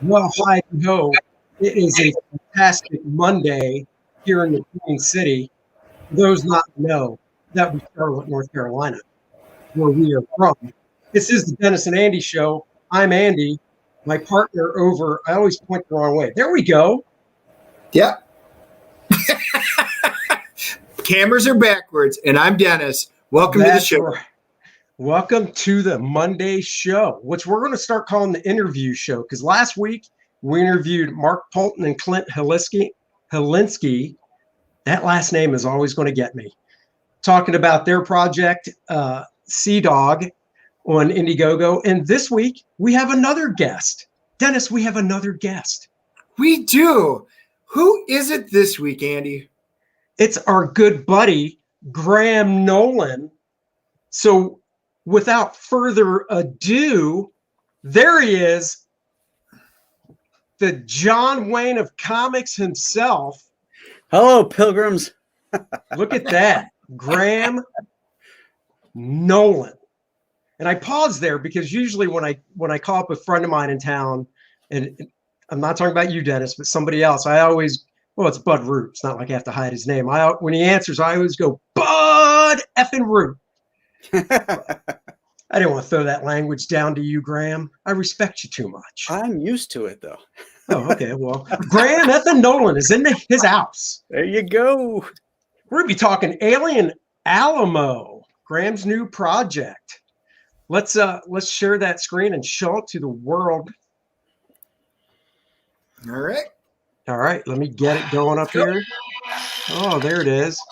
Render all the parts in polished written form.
Well, hi ho. It is a fantastic Monday here in the Queen City. For those not know, that was Charlotte, North Carolina, where we are from. This is the Dennis and Andy show. I'm Andy. My partner over, I always point the wrong way. There we go. Yep. Cameras are backwards, and I'm Dennis. Welcome to the show. Right. Welcome to the Monday show, which we're going to start calling the interview show, because last week we interviewed Mark Polton and Clint Helinski. That last name is always going to get me. Talking about their project, Sea Dog, on Indiegogo. And this week we have another guest. Dennis, we have another guest. We do. Who is it this week, Andy? It's our good buddy, Graham Nolan. So without further ado, there he is, the John Wayne of comics himself. Hello, pilgrims. Look at that. Graham Nolan. And I paused there because usually when I call up a friend of mine in town, and I'm not talking about you, Dennis, but somebody else, I always, well, it's Bud Root. It's not like I have to hide his name. When he answers, I always go, Bud effing Root. I didn't want to throw that language down to you, Graham. I respect you too much. I'm used to it, though. Oh, okay. Well, Graham Effin Nolan is in his house. There you go. We're going to be talking Alien Alamo, Graham's new project. Let's share that screen and show it to the world. All right. All right. Let me get it going up here. Oh, there it is.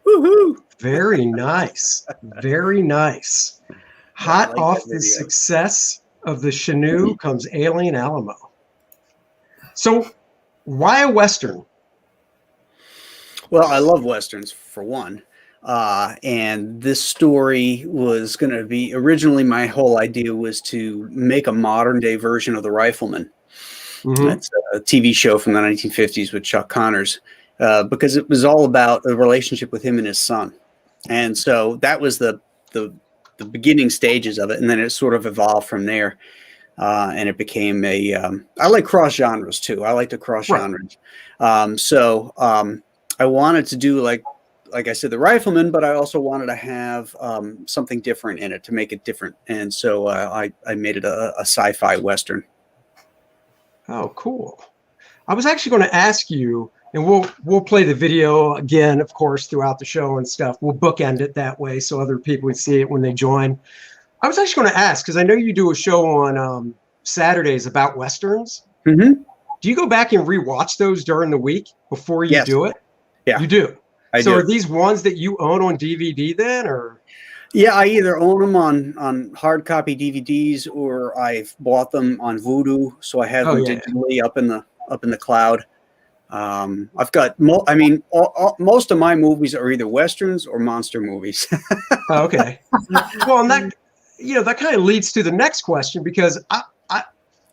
Woohoo! Very nice. Very nice. Hot like off that the video. success of the Chuun comes Alien Alamo. So why a Western? Well, I love Westerns, for one. And this story was going to be, originally my whole idea was to make a modern day version of The Rifleman. Mm-hmm. That's a TV show from the 1950s with Chuck Connors, because it was all about a relationship with him and his son. And so that was the beginning stages of it. And then it sort of evolved from there. And it became I like cross genres too. I like to cross genres. I wanted to do like I said, The Rifleman, but I also wanted to have something different in it to make it different. And so I made it a sci-fi Western. Oh, cool. I was actually going to ask you, and we'll play the video again, of course, throughout the show and stuff. We'll bookend it that way so other people would see it when they join. I was actually going to ask, because I know you do a show on Saturdays about Westerns. Mm-hmm. Do you go back and rewatch those during the week before you do it? Yeah. You do? I do. Are these ones that you own on DVD then, or? Yeah, I either own them on hard copy DVDs or I've bought them on Vudu, so I have them digitally up in the cloud. I've got most of my movies are either Westerns or monster movies. Okay. Well, and that kind of leads to the next question, because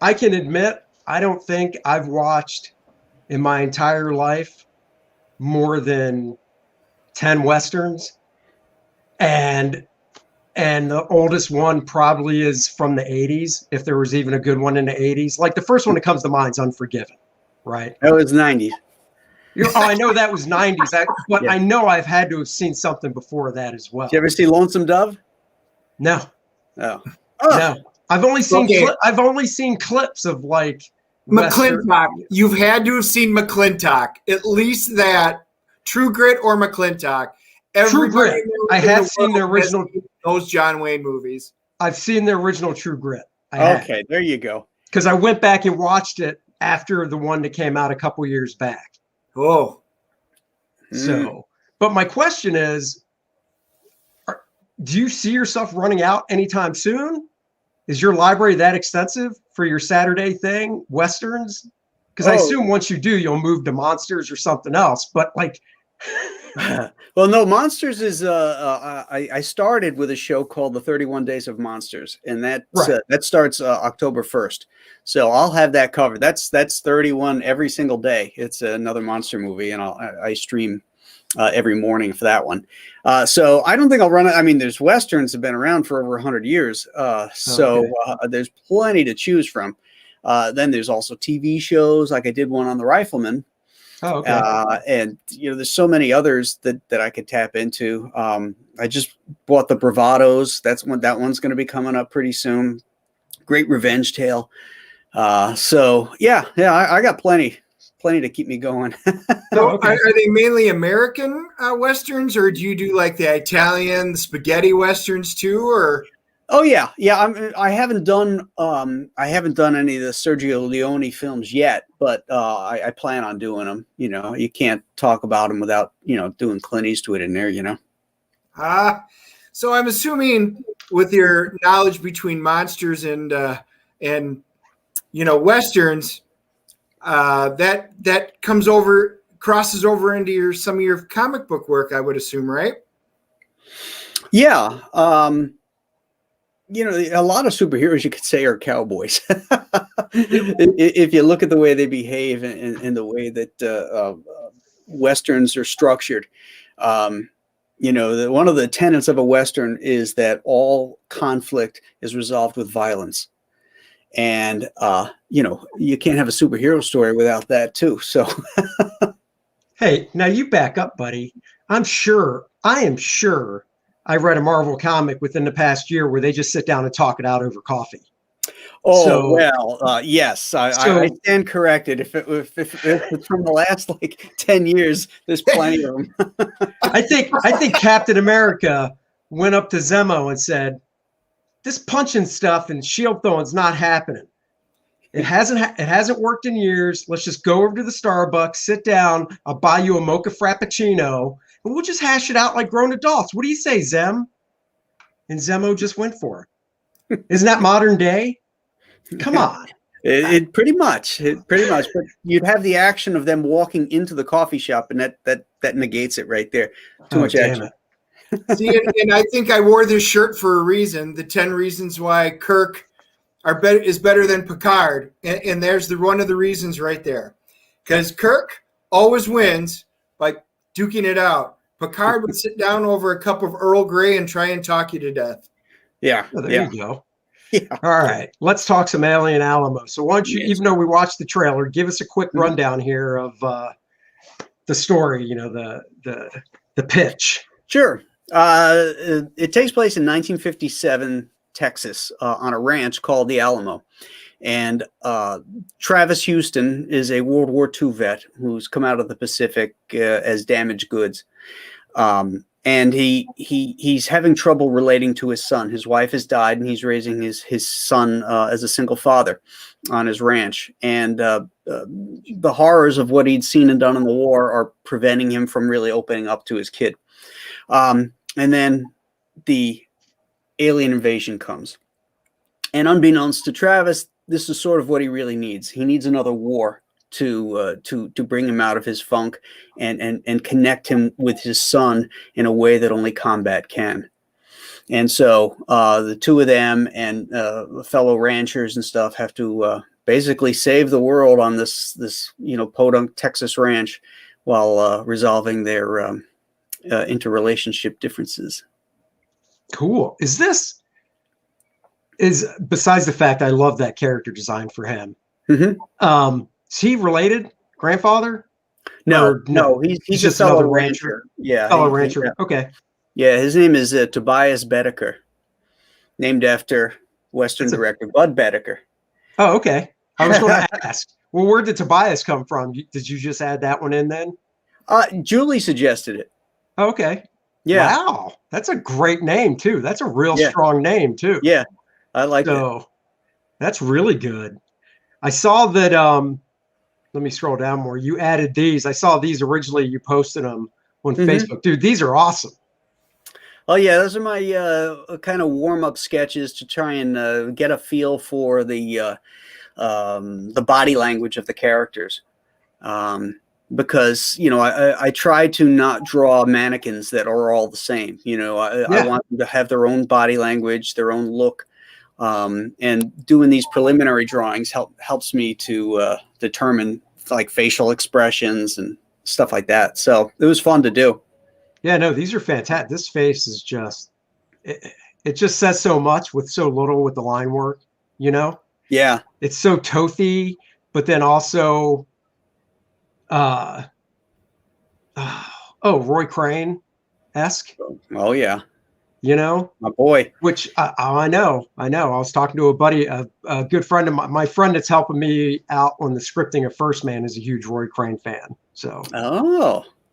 I can admit I don't think I've watched in my entire life more than 10 Westerns. And And the oldest one probably is from the 80s, if there was even a good one in the 80s. Like the first one that comes to mind is Unforgiven, right? That was 90s. I know that was 90s, but Yeah. I know I've had to have seen something before that as well. Did you ever see Lonesome Dove? No, Oh. no. I've only seen Okay. I've only seen clips of like McClintock. You've had to have seen McClintock. At least that. True Grit or McClintock. True Grit. I have seen the world original. has seen those John Wayne movies. I've seen the original True Grit. I Okay, there you go. Because I went back and watched it after the one that came out a couple years back. Oh. So, but my question is, do you see yourself running out anytime soon? Is your library that extensive for your Saturday thing, Westerns? Because I assume once you do, you'll move to Monsters or something else. But like, well, no, Monsters is I started with a show called The 31 Days of Monsters, and that starts October 1st. So I'll have that covered. That's 31 every single day. It's another monster movie, and I stream every morning for that one. So I don't think I'll run it. I mean, there's Westerns have been around for over 100 years. There's plenty to choose from. Then there's also TV shows. Like I did one on The Rifleman. Oh, okay. And there's so many others that I could tap into. I just bought the Bravados. That one's going to be coming up pretty soon. Great Revenge Tale. So I got plenty to keep me going. So are they mainly American Westerns, or do you do like the Italian, the spaghetti Westerns too, or? Oh yeah. I haven't done any of the Sergio Leone films yet, but I plan on doing them. You can't talk about them without doing Clint Eastwood in there. So I'm assuming with your knowledge between monsters and Westerns, that crosses over into some of your comic book work, I would assume, right? Yeah. A lot of superheroes you could say are cowboys. If you look at the way they behave and the way that Westerns are structured, one of the tenets of a Western is that all conflict is resolved with violence. And, you can't have a superhero story without that too. So, Hey, now you back up, buddy. I am sure I read a Marvel comic within the past year where they just sit down and talk it out over coffee. Yes, I stand corrected. If it's from the last 10 years, there's plenty of them. I think Captain America went up to Zemo and said, "This punching stuff and shield throwing's not happening. It hasn't worked in years. Let's just go over to the Starbucks, sit down. I'll buy you a mocha frappuccino, and we'll just hash it out like grown adults. What do you say, Zem?" And Zemo just went for it. Isn't that modern day? Come on. It pretty much, but you'd have the action of them walking into the coffee shop, and that negates it right there. Too much action. See, and I think I wore this shirt for a reason. The 10 reasons why Kirk is better than Picard, and there's one of the reasons right there. Because Kirk always wins by duking it out. Picard would sit down over a cup of Earl Grey and try and talk you to death. Yeah, there you go. Yeah. All right, let's talk some Alien Alamo. So why don't you, even though we watched the trailer, give us a quick rundown here of the story, the pitch. Sure. It takes place in 1957 Texas on a ranch called the Alamo. And Travis Houston is a World War II vet who's come out of the Pacific as damaged goods. And he's having trouble relating to his son. His wife has died, and he's raising his son as a single father on his ranch. And the horrors of what he'd seen and done in the war are preventing him from really opening up to his kid. And then the alien invasion comes. And unbeknownst to Travis, this is sort of what he really needs. He needs another war to bring him out of his funk and connect him with his son in a way that only combat can. And so the two of them and fellow ranchers and stuff have to basically save the world on this podunk Texas ranch while resolving their interrelationship differences. Cool. Is besides the fact I love that character design for him? Is he related? Grandfather? No, no, he's just a fellow another rancher. Yeah, Fellow rancher. Okay. Yeah, his name is Tobias Bedecker, named after Western director Bud Bedecker. Oh, okay. I was going to ask. Well, where did Tobias come from? Did you just add that one in then? Julie suggested it. Oh, okay. Yeah. Wow, that's a great name too. That's a real strong name too. Yeah, I like it. That's really good. I saw that. Let me scroll down more. You added these. I saw these originally. You posted them on Facebook, dude. These are awesome. Oh yeah, those are my kind of warm up sketches to try and get a feel for the body language of the characters. Because I try to not draw mannequins that are all the same. I want them to have their own body language, their own look, and doing these preliminary drawings helps me to determine like facial expressions and stuff like that. So it was fun to do. Yeah, no, these are fantastic. This face is just it just says so much with so little with the line work. Yeah, it's so toothy, but then also. Roy Crane-esque. Oh yeah, my boy. Which I know. I was talking to a buddy, a good friend of my friend that's helping me out on the scripting of First Man is a huge Roy Crane fan. So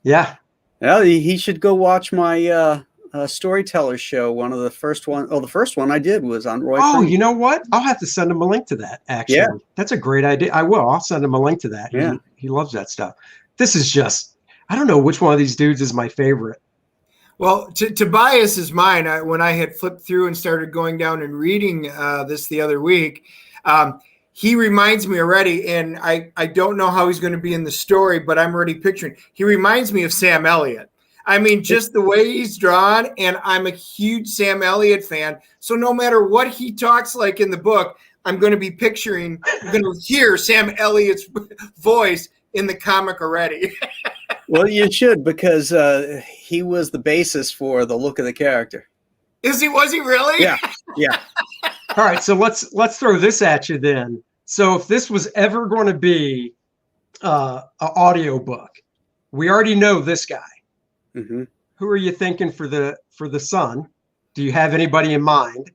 yeah. Well, he should go watch my storyteller show. One of the first one. Oh, the first one I did was on Roy. Oh, Crane. you know what? I'll have to send him a link to that. Actually, that's a great idea. I will. I'll send him a link to that. Yeah, he loves that stuff. This is just. I don't know which one of these dudes is my favorite. Well, Tobias is mine. When I had flipped through and started going down and reading this the other week, he reminds me already, and I don't know how he's going to be in the story, but I'm already picturing. He reminds me of Sam Elliott. I mean, just the way he's drawn, and I'm a huge Sam Elliott fan. So no matter what he talks like in the book, I'm going to be picturing, I'm going to hear Sam Elliott's voice in the comic already. Well, you should, because he was the basis for the look of the character. Was he really? Yeah. All right, so let's throw this at you then. So if this was ever going to be an audio book, we already know this guy. Mm-hmm. Who are you thinking for the son? Do you have anybody in mind?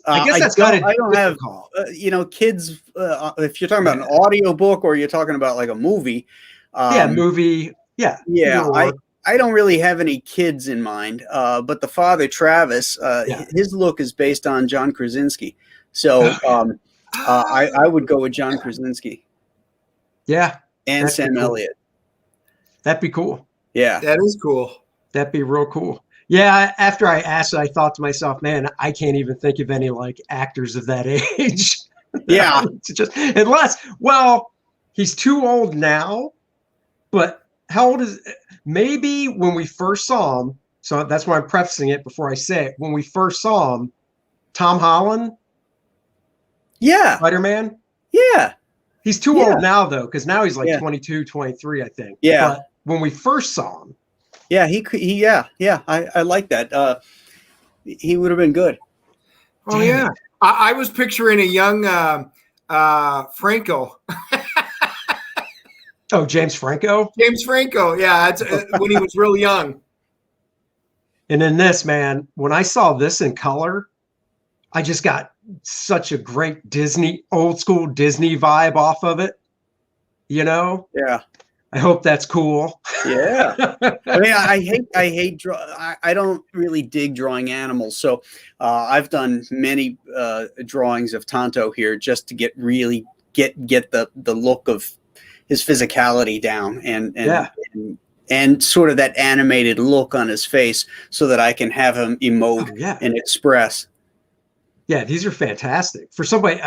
I guess that's kind of I don't have kids. If you're talking about an audio book or you're talking about like a movie, movie, I don't really have any kids in mind. But the father Travis, his look is based on John Krasinski, so I would go with John Krasinski. Yeah, and Sam Elliott. That'd be cool. Yeah, that is cool. That'd be real cool. Yeah, after I asked, I thought to myself, man, I can't even think of any like actors of that age. Yeah, he's too old now. But how old is? Maybe when we first saw him. So that's why I'm prefacing it before I say it. When we first saw him, Tom Holland. Yeah, Spider-Man. Yeah, he's too old now though, because now he's like 22, 23, I think. Yeah. But when we first saw him. Yeah, I like that. He would have been good. Oh, yeah. I was picturing a young Franco. Oh, James Franco? James Franco, yeah. That's when he was real young. And in this, man, when I saw this in color, I just got such a great old school Disney vibe off of it. Yeah. I hope that's cool. Yeah. I mean, I don't really dig drawing animals. So I've done many drawings of Tonto here just to get the look of his physicality down and sort of that animated look on his face so that I can have him emote and express. Yeah, these are fantastic. For somebody,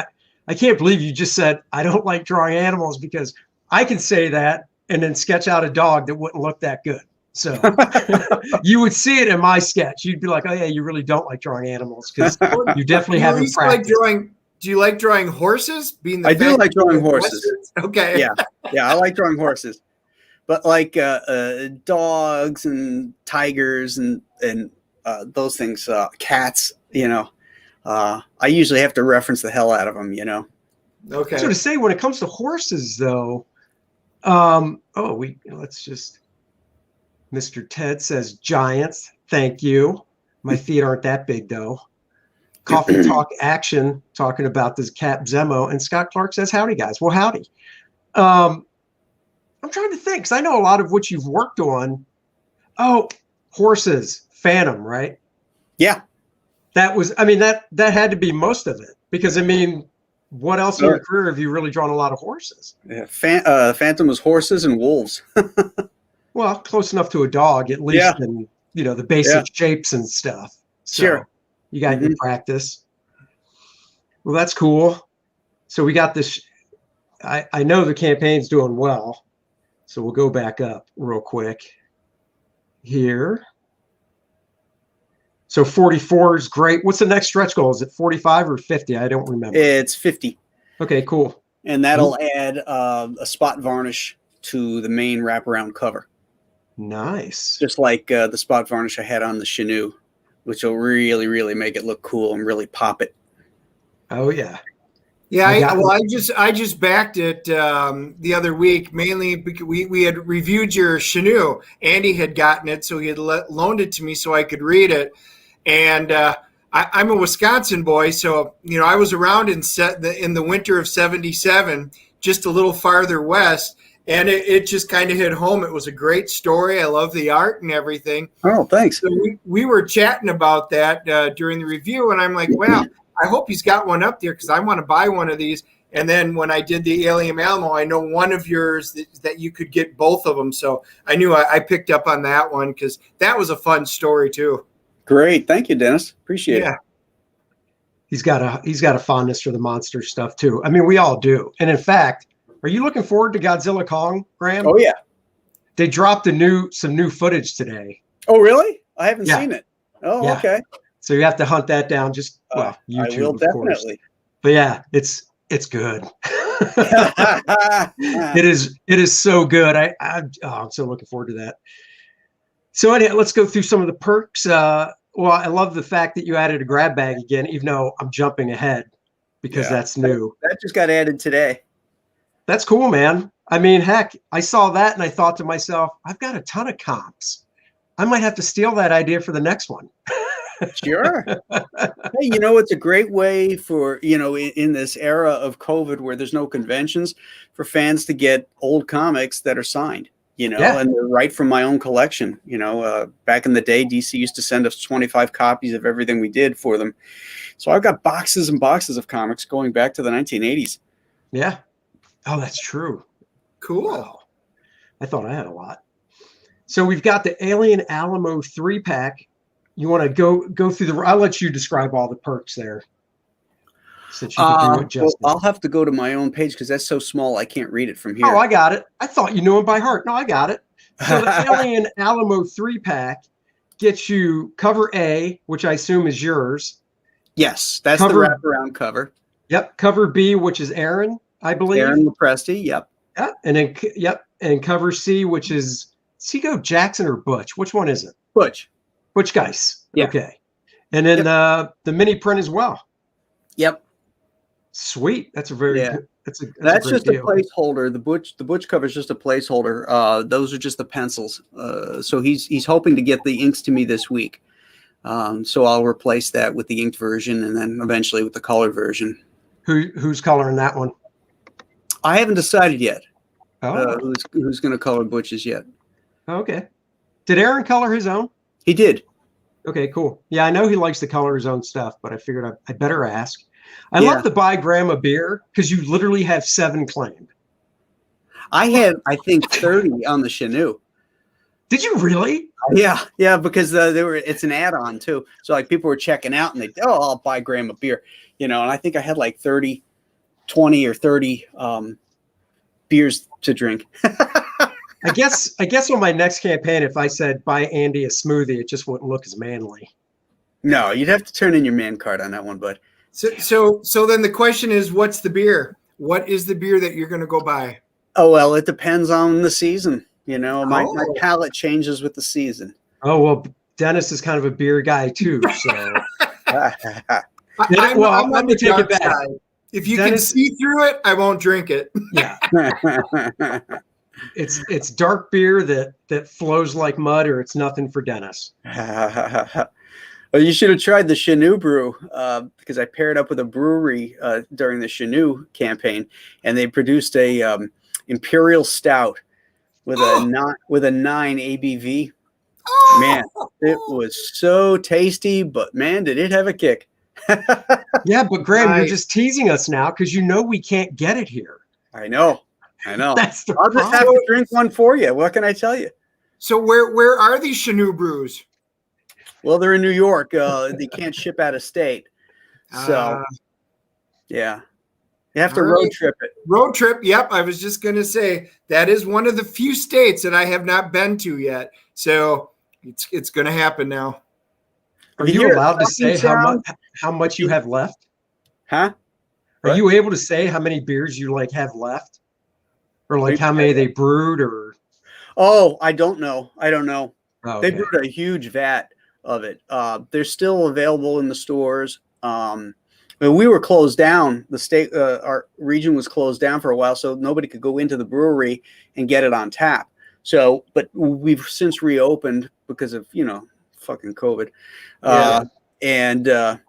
I can't believe you just said, I don't like drawing animals, because I can say that and then sketch out a dog that wouldn't look that good. So you would see it in my sketch. You'd be like, oh yeah, you really don't like drawing animals, because you definitely haven't practiced. Do you like drawing horses? I do like drawing horses. Okay. Yeah, I like drawing horses. But like dogs and tigers and those things, cats, I usually have to reference the hell out of them, Okay. So to say, when it comes to horses, though, let's just. Mr. Ted says Giants. Thank you. My feet aren't that big, though. Coffee Talk Action talking about this Cap Zemo, and Scott Clark says howdy, guys. Well, howdy. I'm trying to think, because I know a lot of what you've worked on. Oh, horses, Phantom, right? Yeah. That was, that had to be most of it, because what else in your career have you really drawn a lot of horses? Yeah. Phantom was horses and wolves. Well, close enough to a dog, at least in the basic shapes and stuff. So sure. You got your practice. Well, that's cool. So we got this. I know the campaign's doing well. So we'll go back up real quick here. So 44 is great. What's the next stretch goal? Is it 45 or 50? I don't remember. It's 50. Okay, cool. And that'll add a spot varnish to the main wraparound cover. Nice. Just like the spot varnish I had on the Chuun, which will really, really make it look cool and really pop it. Oh, yeah. Yeah, I just backed it the other week, mainly because we had reviewed your Chuun. Andy had gotten it, so he had loaned it to me so I could read it. And I'm a Wisconsin boy, so I was around in the winter of '77, just a little farther west, and it just kind of hit home. It was a great story. I love the art and everything. Oh, thanks. So we were chatting about that during the review, and I'm like, well, I hope he's got one up there because I want to buy one of these. And then when I did the Alien Alamo, I know one of yours that you could get both of them. So I knew I picked up on that one because that was a fun story too. Great. Thank you, Dennis. Appreciate it. He's got a fondness for the monster stuff too. We all do. And in fact, are you looking forward to Godzilla Kong, Graham? Oh, yeah. They dropped some new footage today. Oh, really? I haven't seen it. Oh, yeah. Okay. So you have to hunt that down. Just YouTube, I will definitely. But yeah, it's good. It is so good. I'm so looking forward to that. So anyway, let's go through some of the perks. Well, I love the fact that you added a grab bag again, even though I'm jumping ahead because that's new. That just got added today. That's cool, man. Heck, I saw that and I thought to myself, I've got a ton of comps. I might have to steal that idea for the next one. Sure. Hey, it's a great way for, in this era of COVID where there's no conventions, for fans to get old comics that are signed, and they're right from my own collection. Back in the day, DC used to send us 25 copies of everything we did for them. So I've got boxes and boxes of comics going back to the 1980s. Yeah. Oh, that's true. Cool. Wow. I thought I had a lot. So we've got the Alien Alamo 3-pack. You want to go through I'll let you describe all the perks there. Since you can do it justice. Well, I'll have to go to my own page because that's so small I can't read it from here. Oh, I got it. I thought you knew it by heart. No, I got it. So the Alien Alamo 3-pack gets you cover A, which I assume is yours. Yes, that's the wraparound cover. Yep. Cover B, which is Aaron, I believe. Aaron Lepresti, yep. Yeah. And then and cover C, which is Seago Jackson or Butch. Which one is it? Butch. Butch Geis. Yeah. Okay. And then the mini print as well. Yep. Sweet. That's a very good. That's just a placeholder. The Butch cover is just a placeholder. Those are just the pencils. So he's hoping to get the inks to me this week. So I'll replace that with the inked version and then eventually with the colored version. Who's coloring that one? I haven't decided yet. Oh. Who's going to color Butch's yet? Okay. Did Aaron color his own? He did. Okay, cool. Yeah, I know he likes to color his own stuff, but I figured I better ask. I love to buy Graham a beer because you literally have 7 claimed. I had, I think, 30 on the Chuun. Did you really? Yeah, because it's an add-on too. So like people were checking out and I'll buy Graham a beer, and I think I had like 20 or 30 beers to drink. I guess on my next campaign, if I said buy Andy a smoothie, it just wouldn't look as manly. No, you'd have to turn in your man card on that one, bud. So then the question is, what's the beer? What is the beer that you're going to go buy? Oh, well, it depends on the season. My palate changes with the season. Oh, well, Dennis is kind of a beer guy too. So I'm well, on let me the take it dark back. side. If you can Dennis- see through it, I won't drink it. yeah, it's dark beer that flows like mud, or it's nothing for Dennis. Well, you should have tried the Chuun brew because I paired up with a brewery during the Chuun campaign, and they produced a imperial stout with a 9 ABV. Man, it was so tasty, but man, did it have a kick. Yeah, but Graham, you're Nice. just teasing us now because you know we can't get it here. I know. That's the I'll just have problem. to drink one for you. What can I tell you? So where are these Chuun brews? Well, they're in New York. They can't ship out of state. So, yeah. You have to all road right. trip it. Road trip. Yep. I was just going to say that is one of the few states that I have not been to yet. So it's going to happen now. Are If you you hear a allowed to sucking say how much you have left? Huh? Are What? you able to say how many beers you like have left, or like how many they brewed, or? Oh, I don't know. I don't know. Oh, They okay. brewed a huge vat of it. They're still available in the stores. But we were closed down. The state, our region was closed down for a while, so nobody could go into the brewery and get it on tap. So, but we've since reopened because of fucking COVID. And oh,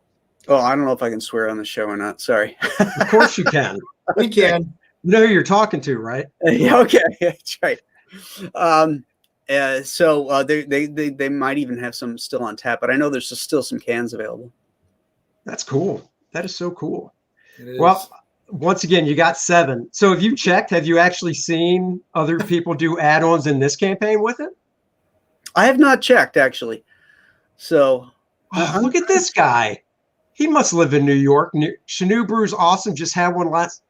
I don't know if I can swear on the show or not. Sorry. Of course you can. We can. You know who you're talking to, right? Yeah, okay, that's right. So they might even have some still on tap, but I know there's still some cans available. That's cool. That is so cool. It is. Well, once again, you got 7. So have you checked? Have you actually seen other people do add-ons in this campaign with it? I have not checked actually. So Oh, look at this guy. He must live in New York. Chuun Brew's awesome. Just had one last.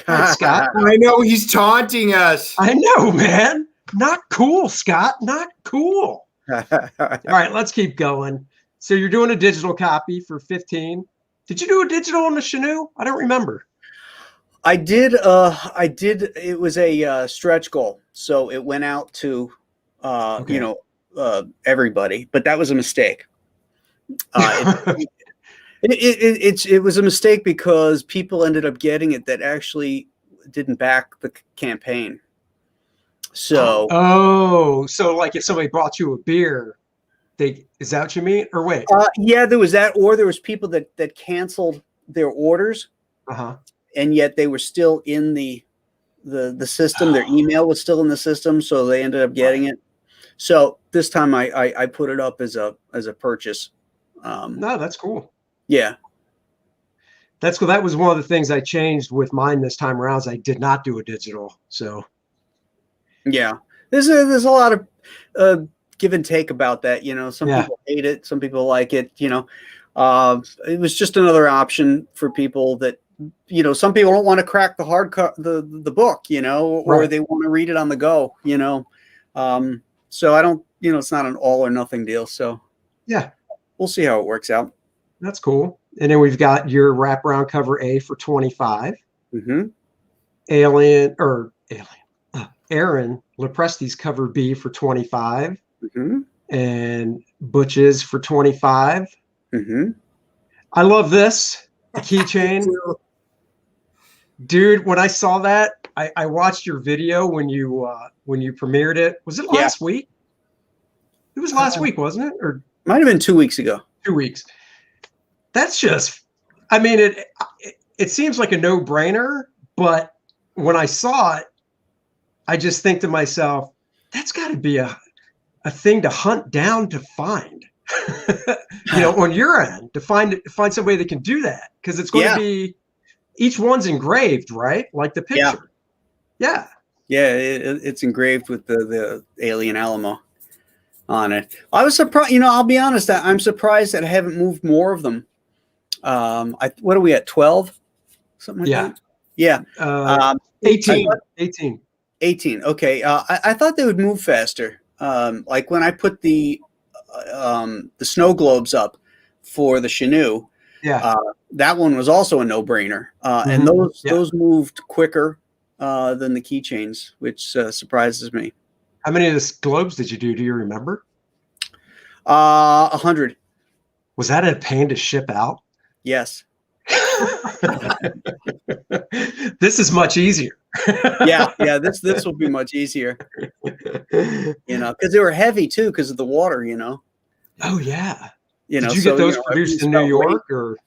Hi, Scott. I know he's taunting us. I know, man. Not cool, Scott. Not cool. All right, let's keep going. So you're doing a digital copy for 15. Did you do a digital on the Chuun? I don't remember. I did. It was a stretch goal, so it went out to Okay. Everybody, but that was a mistake. It was a mistake because people ended up getting it that actually didn't back the campaign. So so like if somebody brought you a beer, is that what you mean? Or wait. yeah, there was that, or there was people that canceled their orders, and yet they were still in the system. Their email was still in the system, so they ended up getting it. So this time I put it up as a purchase. No, that's cool. Yeah. That's cool. That was one of the things I changed with mine this time around. Is I did not do a digital. So yeah, there's a lot of give and take about that. Some people hate it, some people like it. It was just another option for people that some people don't want to crack the the book, or Right. they want to read it on the go. So I don't. It's not an all or nothing deal. So yeah, we'll see how it works out. that's cool. And then we've got your wraparound cover A for 25. Mm-hmm. Aaron Lepresti's cover B for 25. Mm-hmm. And Butch's for 25. Mm-hmm. I love this. The keychain. Dude, when I saw that, I watched your video when you premiered it. Was it last week? It was last week, wasn't it? Or might have been 2 weeks ago. 2 weeks. That's just, I mean, it seems like a no-brainer, but when I saw it, I just think to myself, that's got to be a thing to hunt down to find. On your end, to find somebody that can do that, because it's going to be, each one's engraved, right? Like the picture. Yeah. It's engraved with the Alien Alamo on it. I was surprised. I'll be honest. I'm surprised that I haven't moved more of them. What are we at? 12? Something like that. Yeah. 18. 18. Okay. I thought they would move faster. Like when I put the snow globes up for the Chuun. Yeah. That one was also a no-brainer. And those moved quicker than the keychains, which surprises me. How many of the globes did you do? Do you remember? 100. Was that a pain to ship out? Yes. This is much easier. Yeah. This will be much easier. Because they were heavy too, because of the water. Oh yeah. Did Did you get those produced in New York, or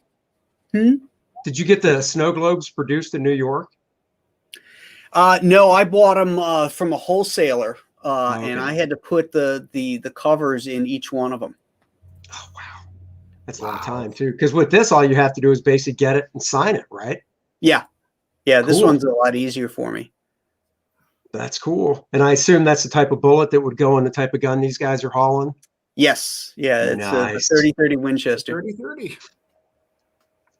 did you get the snow globes produced in New York? No, I bought them from a wholesaler, Okay. and I had to put the covers in each one of them. Oh wow, that's a lot of time too. Because with this, all you have to do is basically get it and sign it, right? Yeah. This Cool. one's a lot easier for me. That's cool. And I assume that's the type of bullet that would go in the type of gun these guys are hauling. Yes. Yeah, it's Nice. a 30-30 Winchester. 30-30.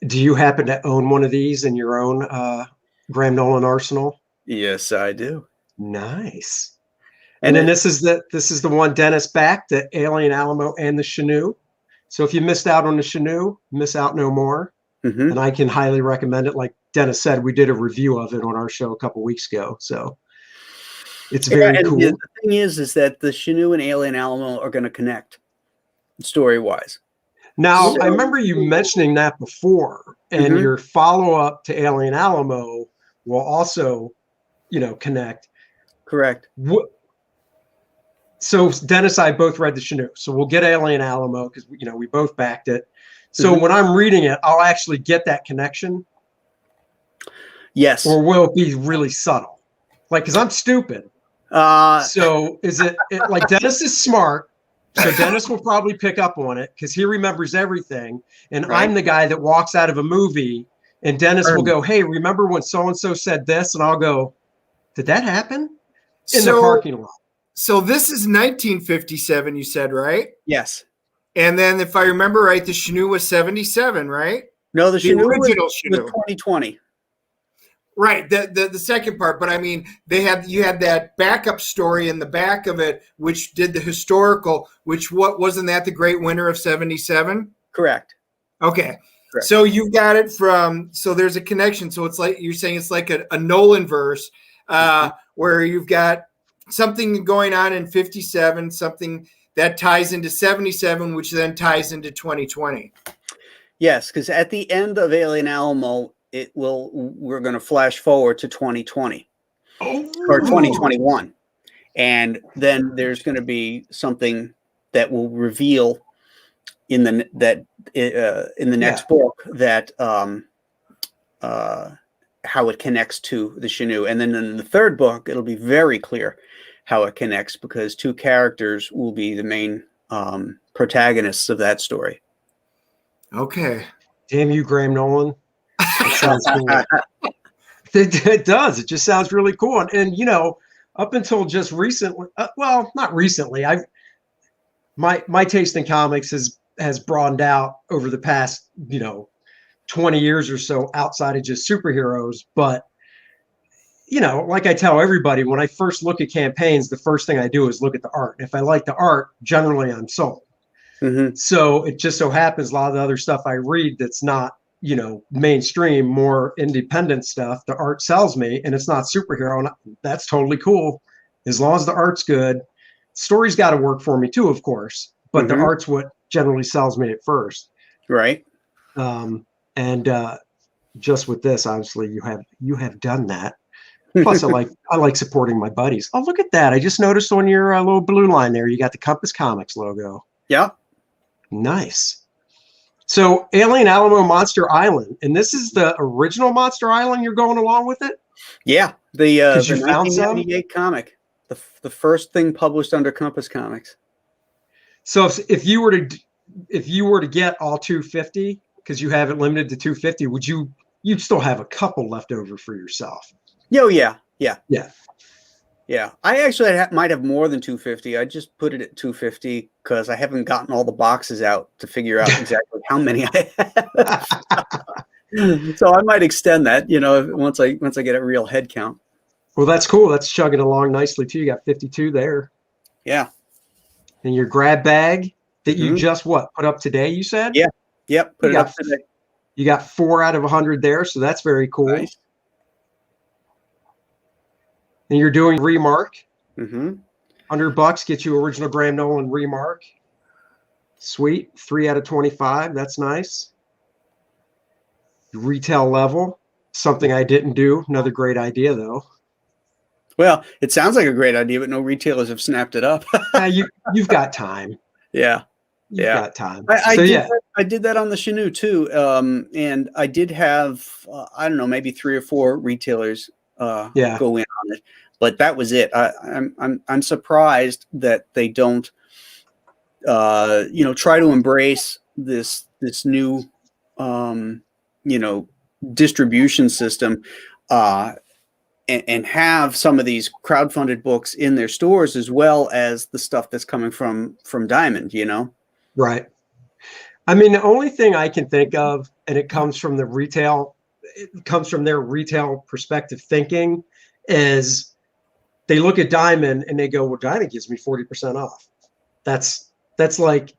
Do you happen to own one of these in your own Graham Nolan arsenal? Yes, I do. Nice. And then this is the one Dennis backed, the Alien Alamo and the Chuun. So if you missed out on the Chuun, miss out no more. And I can highly recommend it. Like Dennis said, we did a review of it on our show a couple weeks ago. So it's very cool. The thing is that the Chuun and Alien Alamo are going to connect story-wise. Now, I remember you mentioning that before, and your follow-up to Alien Alamo will also, connect. Correct. So Dennis and I both read the Chuun. So we'll get Alien Alamo because, we both backed it. So when I'm reading it, I'll actually get that connection. Yes. Or will it be really subtle? Like, because I'm stupid. So is it like Dennis is smart? So Dennis will probably pick up on it because he remembers everything. And I'm the guy that walks out of a movie and Dennis will go, hey, remember when so-and-so said this? And I'll go, did that happen? In the parking lot. So this is 1957, you said, right? Yes. And then if I remember right, the Chuun was 77, right? No, the Chuun original was Chuun. 2020. Right, the second part, but I mean, you had that backup story in the back of it, which did the historical. Wasn't that the Great Winter of '77? Correct. Okay, Correct. So you got it from. So there's a connection. So it's like you're saying it's like a Nolan verse, where you've got something going on in '57, something that ties into '77, which then ties into 2020. Yes, because at the end of Alien Alamo, we're going to flash forward to 2020 or 2021, and then there's going to be something that will reveal in the next book that how it connects to the Chuun, and then in the third book it'll be very clear how it connects because two characters will be the main protagonists of that story. Okay. Damn you, Graham Nolan. It sounds cool. It does. It just sounds really cool. And up until just recently, well, not recently, my taste in comics has broadened out over the past, 20 years or so outside of just superheroes. But, like I tell everybody, when I first look at campaigns, the first thing I do is look at the art. If I like the art, generally I'm sold. So it just so happens a lot of the other stuff I read that's not, mainstream, more independent stuff, the art sells me and it's not superhero. And that's totally cool. As long as the art's good, story's got to work for me too, of course, but the art's what generally sells me at first. Right. And just with this, obviously you have done that. Plus I like supporting my buddies. Oh, look at that. I just noticed on your little blue line there, you got the Compass Comics logo. Yeah. Nice. So Alien Alamo Monster Island, and this is the original Monster Island you're going along with it? Yeah, the 1998 comic, the first thing published under Compass Comics. So if you were to get all 250, because you have it limited to 250, you'd still have a couple left over for yourself? Oh yeah. Yeah. I actually might have more than 250. I just put it at 250 because I haven't gotten all the boxes out to figure out exactly how many I have. So I might extend that, once I get a real head count. Well, that's cool. That's chugging along nicely too. You got 52 there. Yeah. And your grab bag that you just put up today, you said? Yeah. Yep. Put it up today. You got 4 out of 100 there, so that's very cool. Nice. And you're doing remark. $100 $100 get you original Graham Nolan remark. Sweet. 3 out of 25. That's nice. Retail level. Something I didn't do. Another great idea, though. Well, it sounds like a great idea, but no retailers have snapped it up. You've got time. Yeah. You've got time. I did that on the Chinook too. And I did have, I don't know, maybe 3 or 4 retailers go in on it, but that was it. I'm surprised that they don't, try to embrace this new, distribution system, and have some of these crowdfunded books in their stores as well as the stuff that's coming from Diamond, Right. I mean, the only thing I can think of, and it comes from their retail perspective thinking, is they look at Diamond and they go, well, Diamond gives me 40% off. That's like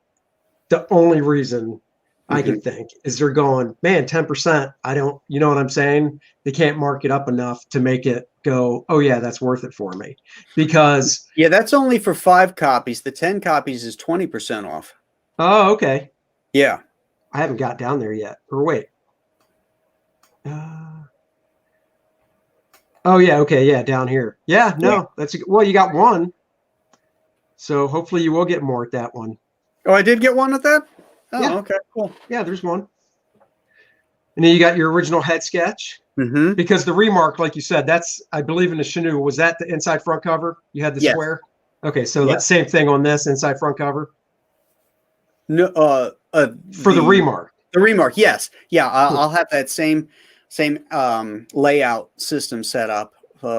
the only reason I can think is they're going, man, 10%. I don't, you know what I'm saying? They can't mark it up enough to make it go, oh yeah, that's worth it for me. Because that's only for 5 copies. The 10 copies is 20% off. Oh, okay. Yeah. I haven't got down there yet. Or wait. Oh yeah, okay, yeah, down here. Yeah, no, well, you got 1. So hopefully you will get more at that one. Oh, I did get 1 at that? Oh, yeah. Okay, cool. Yeah, there's 1. And then you got your original head sketch. Mm-hmm. Because the remark, like you said, that's, I believe in the Chinook, was that the inside front cover? You had the square? Okay, so that same thing on this inside front cover? No, for the remark. The remark, yes. Yeah, I'll have that same layout system set up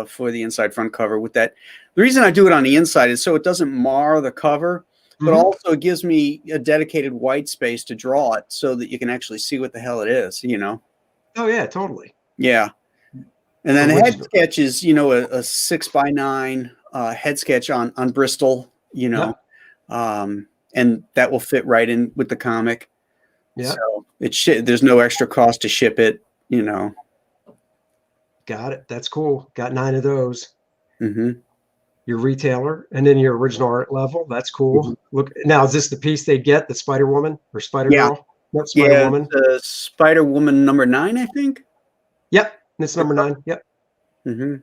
for the inside front cover with that. The reason I do it on the inside is so it doesn't mar the cover, but also it gives me a dedicated white space to draw it so that you can actually see what the hell it is, Oh yeah, totally. Yeah. And then the head sketch is, a 6x9 head sketch on Bristol, and that will fit right in with the comic. Yeah. So there's no extra cost to ship it, Got it. That's cool. Got 9 of those. Mm-hmm. Your retailer, and then your original art level. That's cool. Mm-hmm. Look, now is this the piece they get? The Spider Woman or Spider Girl? Not Spider Woman. The Spider Woman number 9, I think. Yep, it's number 9. Yep. Mm-hmm.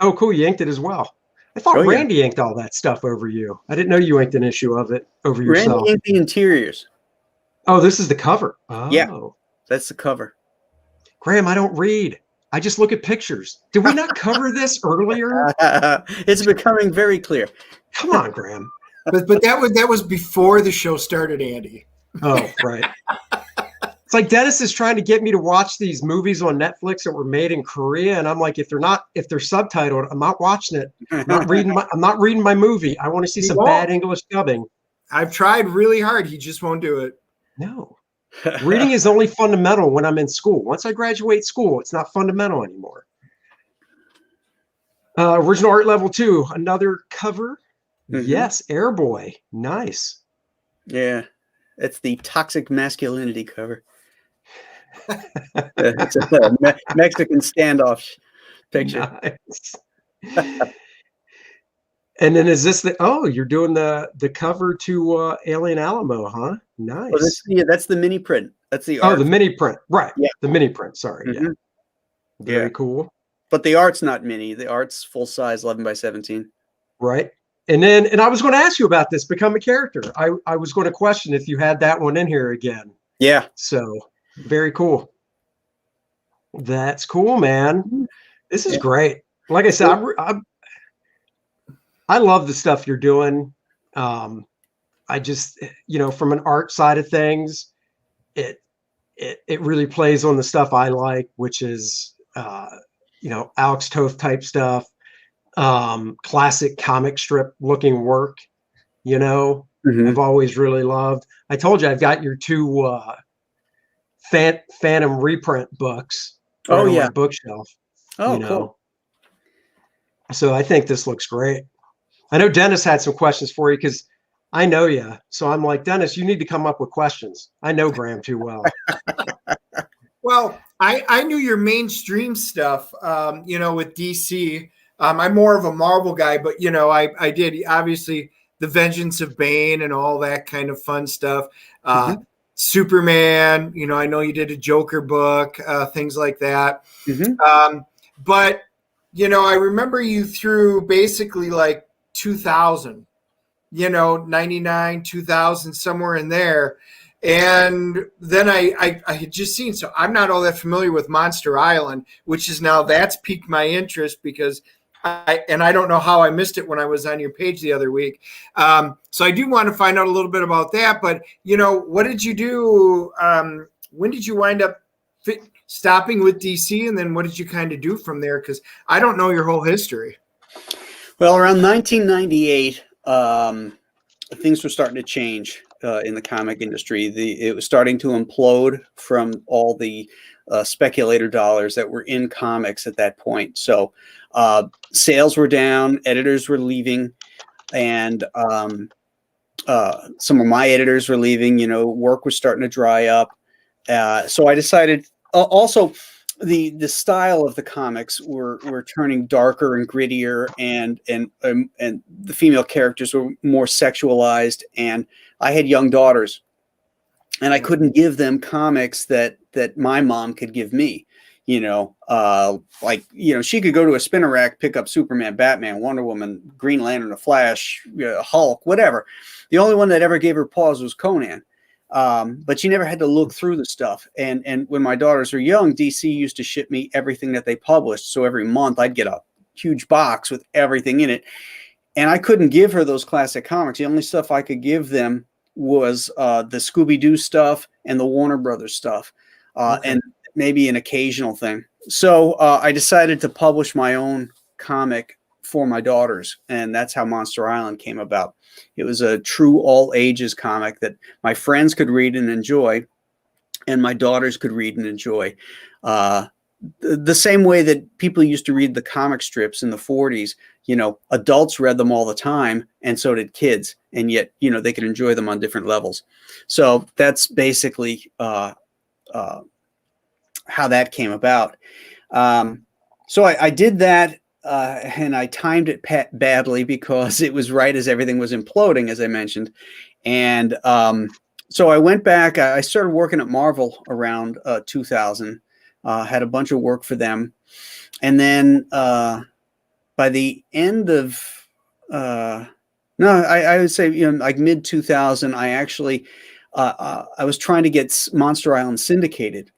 Oh, cool. You inked it as well. I thought Randy inked all that stuff over you. I didn't know you inked an issue of it over yourself. Randy inked the interiors. Oh, this is the cover. Oh. Yeah, that's the cover. Graham, I don't read. I just look at pictures. Did we not cover this earlier? It's becoming very clear. Come on, Graham. But that was before the show started, Andy. Oh, right. It's like Dennis is trying to get me to watch these movies on Netflix that were made in Korea, and I'm like, if they're subtitled, I'm not watching it. I'm not reading my movie. I want to see some bad English dubbing. I've tried really hard. He just won't do it. No. Reading is only fundamental when I'm in school. Once I graduate school, it's not fundamental anymore. Original art level 2, another cover. Mm-hmm. Yes, Airboy. Nice. Yeah, it's the toxic masculinity cover. It's a Mexican standoff picture. Nice. And then is this you're doing the cover to Alien Alamo, huh? Nice. Well, that's the mini print. That's the art. Oh, the mini print. Right. Yeah. The mini print. Sorry. Mm-hmm. Yeah. Very cool. But the art's not mini. The art's full size, 11x17. Right. And I was going to ask you about this, become a character. I was going to question if you had that one in here again. Yeah. So very cool. That's cool, man. This is great. Like I said, I love the stuff you're doing. I just, from an art side of things, it really plays on the stuff I like, which is, Alex Toth type stuff, classic comic strip looking work, I've always really loved. I told you I've got your 2 Phantom reprint books. Oh, yeah. On the bookshelf. Oh, cool. So I think this looks great. I know Dennis had some questions for you because I know you. So I'm like, Dennis, you need to come up with questions. I know Graham too well. Well, I knew your mainstream stuff, with DC. I'm more of a Marvel guy, but, I did. Obviously, The Vengeance of Bane and all that kind of fun stuff. Mhm. Superman, I know you did a Joker book, things like that. Mhm. But, I remember you through basically like 2000, 99, 2000, somewhere in there. And then I had just seen, so I'm not all that familiar with Monster Island, which is now that's piqued my interest because I don't know how I missed it when I was on your page the other week. So I do want to find out a little bit about that. But, what did you do? When did you wind up stopping with DC? And then what did you kind of do from there? Because I don't know your whole history. Well, around 1998, things were starting to change in the comic industry. It was starting to implode from all the speculator dollars that were in comics at that point. So sales were down, editors were leaving, and some of my editors were leaving. Work was starting to dry up. So I decided also the style of the comics were turning darker and grittier, and the female characters were more sexualized, and I had young daughters, and I couldn't give them comics that my mom could give me. She could go to a spinner rack, pick up Superman, Batman, Wonder Woman, Green Lantern, The Flash, Hulk, whatever. The only one that ever gave her pause was Conan. But she never had to look through the stuff. And when my daughters were young, DC used to ship me everything that they published. So every month I'd get a huge box with everything in it. And I couldn't give her those classic comics. The only stuff I could give them was the Scooby-Doo stuff and the Warner Brothers stuff, and maybe an occasional thing. So I decided to publish my own comic for my daughters, and that's how Monster Island came about. It was a true all ages comic that my friends could read and enjoy, and my daughters could read and enjoy. The same way that people used to read the comic strips in the 40s, adults read them all the time, and so did kids, and yet, they could enjoy them on different levels. So that's basically how that came about. So I did that. And I timed it badly because it was right as everything was imploding, as I mentioned. And so I went back. I started working at Marvel around 2000, had a bunch of work for them. And then by the end of, I would say, like mid 2000, I actually, I was trying to get Monster Island syndicated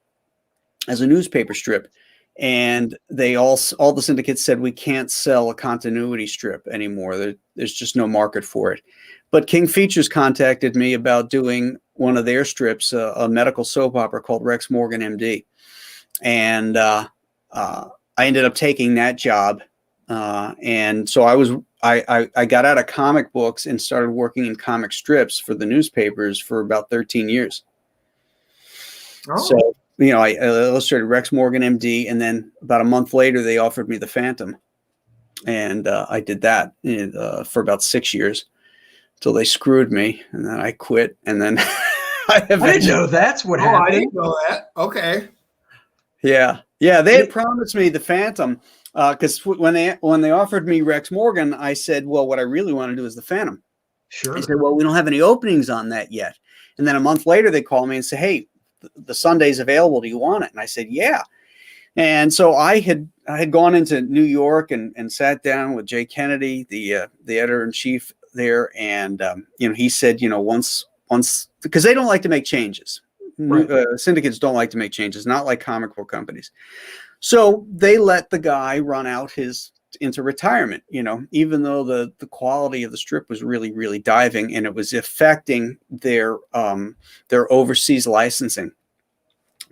as a newspaper strip. And all the syndicates said, we can't sell a continuity strip anymore. There's just no market for it. But King Features contacted me about doing one of their strips, a medical soap opera called Rex Morgan, MD. And I ended up taking that job. And so I got out of comic books and started working in comic strips for the newspapers for about 13 years. Oh. So, I illustrated Rex Morgan, MD, and then about a month later, they offered me the Phantom. And I did that for about 6 years until they screwed me, and then I quit. And then I didn't know that's what happened. I didn't know that. Okay. Yeah. They had promised me the Phantom because when they offered me Rex Morgan, I said, well, what I really want to do is the Phantom. Sure. They said, well, we don't have any openings on that yet. And then a month later, they called me and said, hey, the Sunday's available. Do you want it? And I said, yeah. And so I had gone into New York and sat down with Jay Kennedy, the editor in chief there. And, he said, once, because they don't like to make changes. Right. Syndicates don't like to make changes, not like comic book companies. So they let the guy run out into retirement, even though the quality of the strip was really, really diving, and it was affecting their overseas licensing.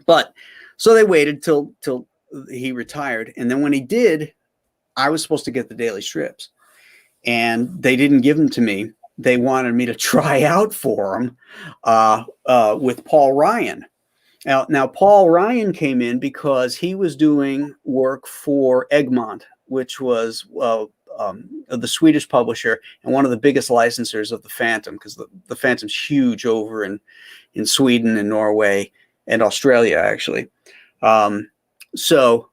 But so they waited till he retired. And then when he did, I was supposed to get the daily strips, and they didn't give them to me. They wanted me to try out for them with Paul Ryan. Now, Paul Ryan came in because he was doing work for Egmont, which was the Swedish publisher and one of the biggest licensors of the Phantom, because the Phantom's huge over in Sweden and Norway and Australia, actually. So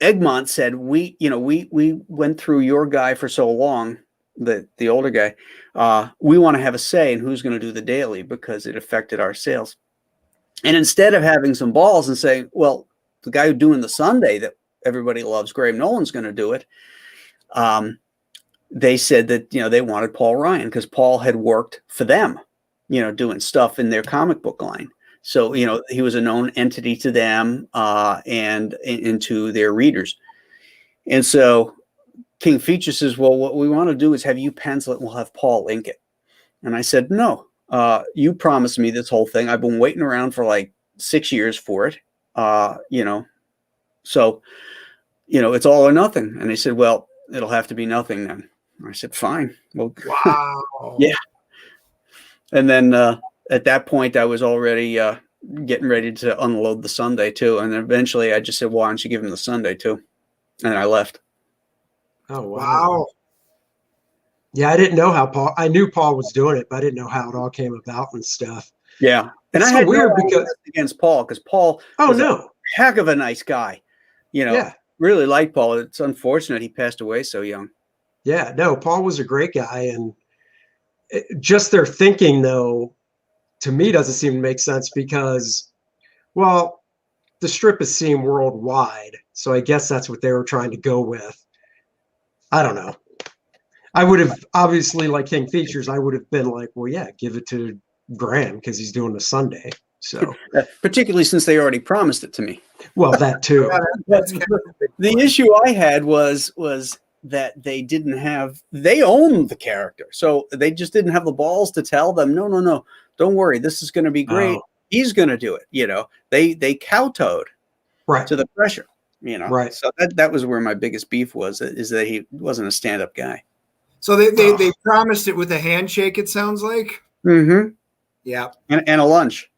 Egmont said, we went through your guy for so long. the older guy, we want to have a say in who's going to do the daily because it affected our sales. And instead of having some balls and saying, well, the guy who's doing the Sunday that everybody loves, Graham Nolan's going to do it. They said that, they wanted Paul Ryan because Paul had worked for them, doing stuff in their comic book line. So, he was a known entity to them and to their readers. And so King Features says, well, what we want to do is have you pencil it and we'll have Paul ink it. And I said, no, you promised me this whole thing. I've been waiting around for like 6 years for it. So, it's all or nothing. And they said, well, it'll have to be nothing then. I said, fine. Well, wow. Yeah. And then at that point, I was already getting ready to unload the Sunday too. And then eventually I just said, well, why don't you give him the Sunday too? And I left. Oh, Wow. Yeah, I didn't know how I knew Paul was doing it, but I didn't know how it all came about and stuff. Yeah. And It's I so had weird no because against Paul because Paul was no. a heck of a nice guy. Yeah. Really liked Paul. It's unfortunate he passed away so young. Yeah, no, Paul was a great guy. And just their thinking, though, to me doesn't seem to make sense because, well, the strip is seen worldwide. So I guess that's what they were trying to go with. I don't know. I would have, obviously, like King Features, I would have been like, well, yeah, give it to Graham because he's doing the Sunday. So particularly since they already promised it to me. Well, that too. The issue I had was that they owned the character. So they just didn't have the balls to tell them, no, don't worry. This is going to be great. Oh. He's going to do it. They kowtowed Right. to the pressure, Right. So that was where my biggest beef was, is that he wasn't a stand-up guy. So they promised it with a handshake, it sounds like. Mm-hmm. Yeah. And a lunch.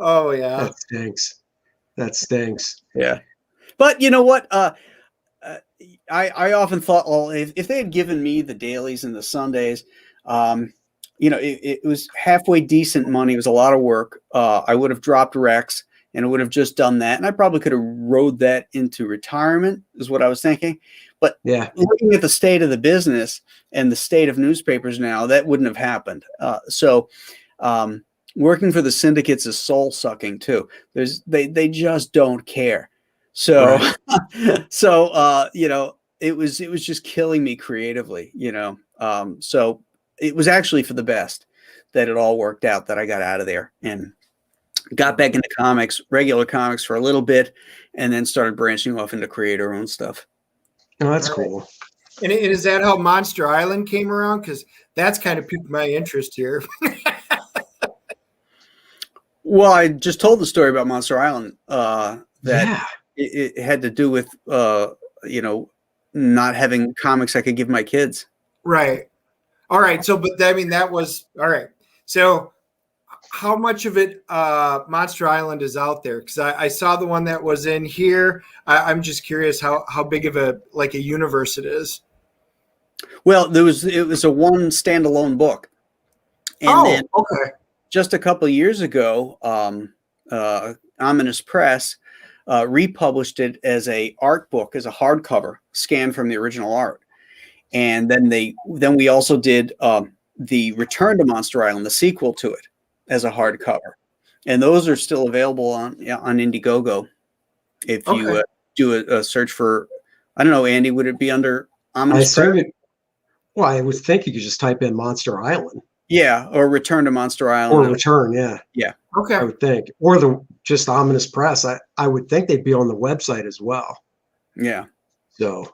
Oh yeah. That stinks. Yeah. But you know what? I often thought, well, if they had given me the dailies and the Sundays, it was halfway decent money. It was a lot of work. I would have dropped Rex and I would have just done that. And I probably could have rode that into retirement is what I was thinking. But yeah, looking at the state of the business and the state of newspapers now, that wouldn't have happened. So working for the syndicates is soul sucking too. They just don't care. So, right. It was just killing me creatively, so it was actually for the best that it all worked out, that I got out of there and got back into comics, regular comics for a little bit, and then started branching off into creator-owned stuff. Oh, that's cool. And is that how Monster Island came around? Because that's kind of piqued my interest here. Well, I just told the story about Monster Island, that it had to do with, not having comics I could give my kids. Right. All right. So, but I mean, that was all right. So how much of it Monster Island is out there? Because I saw the one that was in here. I'm just curious how big of a universe it is. Well, it was a one standalone book. And then okay. Just a couple of years ago, Ominous Press republished it as a art book, as a hardcover, scanned from the original art. And then we also did the Return to Monster Island, the sequel to it, as a hardcover. And those are still available on Indiegogo. If you do a search for, I don't know, Andy, would it be under Ominous Press? Well, I would think you could just type in Monster Island. Yeah, or Return to Monster Island. Or Return, yeah. Yeah. Okay. I would think. Or just Ominous Press. I would think they'd be on the website as well. Yeah. So.